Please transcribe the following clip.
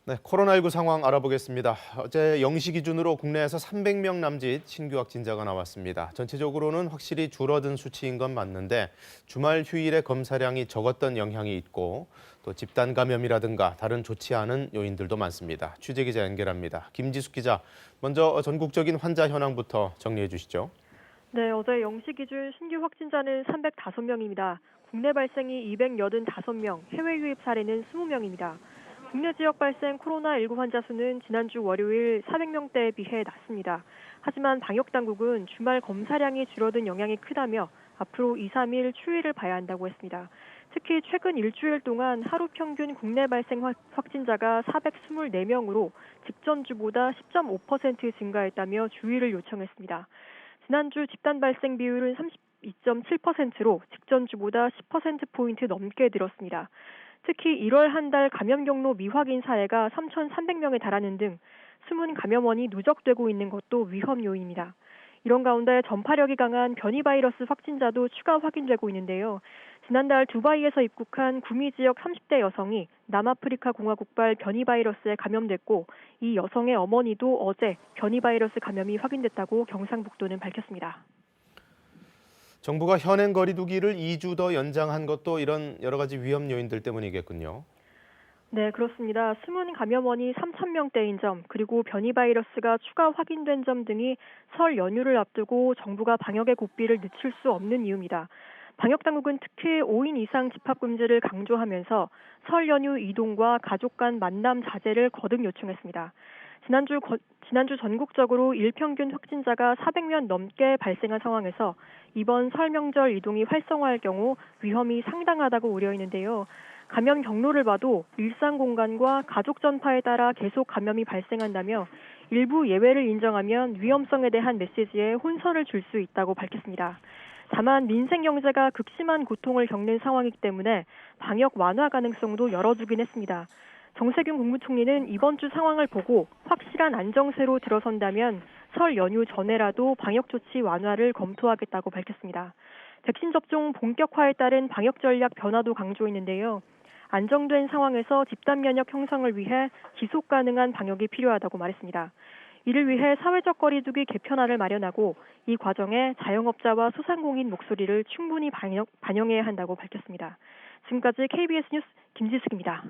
네, 코로나19 상황 알아보겠습니다. 어제 0시 기준으로 국내에서 300명 남짓 신규 확진자가 나왔습니다. 전체적으로는 확실히 줄어든 수치인 건 맞는데 주말 휴일에 검사량이 적었던 영향이 있고 또 집단 감염이라든가 다른 좋지 않은 요인들도 많습니다. 취재 기자 연결합니다. 김지숙 기자, 먼저 전국적인 환자 현황부터 정리해 주시죠. 네, 어제 0시 기준 신규 확진자는 305명입니다. 국내 발생이 285명, 해외 유입 사례는 20명입니다. 국내 지역 발생 코로나19 환자 수는 지난주 월요일 400명대에 비해 낮습니다. 하지만 방역당국은 주말 검사량이 줄어든 영향이 크다며 앞으로 2, 3일 추이를 봐야 한다고 했습니다. 특히 최근 일주일 동안 하루 평균 국내 발생 확진자가 424명으로 직전주보다 10.5% 증가했다며 주의를 요청했습니다. 지난주 집단 발생 비율은 32.7%로 직전주보다 10%포인트 넘게 늘었습니다. 특히 1월 한 달 감염 경로 미확인 사례가 3,300명에 달하는 등 숨은 감염원이 누적되고 있는 것도 위험 요인입니다. 이런 가운데 전파력이 강한 변이 바이러스 확진자도 추가 확인되고 있는데요. 지난달 두바이에서 입국한 구미 지역 30대 여성이 남아프리카 공화국발 변이 바이러스에 감염됐고 이 여성의 어머니도 어제 변이 바이러스 감염이 확인됐다고 경상북도는 밝혔습니다. 정부가 현행 거리 두기를 2주 더 연장한 것도 이런 여러 가지 위험 요인들 때문이겠군요. 네, 그렇습니다. 숨은 감염원이 3,000명대인 점, 그리고 변이 바이러스가 추가 확인된 점 등이 설 연휴를 앞두고 정부가 방역의 고삐를 늦출 수 없는 이유입니다. 방역당국은 특히 5인 이상 집합 금지를 강조하면서 설 연휴 이동과 가족 간 만남 자제를 거듭 요청했습니다. 지난주 전국적으로 일평균 확진자가 400명 넘게 발생한 상황에서 이번 설 명절 이동이 활성화할 경우 위험이 상당하다고 우려했는데요. 감염 경로를 봐도 일상 공간과 가족 전파에 따라 계속 감염이 발생한다며 일부 예외를 인정하면 위험성에 대한 메시지에 혼선을 줄 수 있다고 밝혔습니다. 다만 민생 경제가 극심한 고통을 겪는 상황이기 때문에 방역 완화 가능성도 열어두긴 했습니다. 정세균 국무총리는 이번 주 상황을 보고 확실한 안정세로 들어선다면 설 연휴 전에라도 방역 조치 완화를 검토하겠다고 밝혔습니다. 백신 접종 본격화에 따른 방역 전략 변화도 강조했는데요. 안정된 상황에서 집단 면역 형성을 위해 지속 가능한 방역이 필요하다고 말했습니다. 이를 위해 사회적 거리두기 개편안을 마련하고 이 과정에 자영업자와 소상공인 목소리를 충분히 반영해야 한다고 밝혔습니다. 지금까지 KBS 뉴스 김지숙입니다.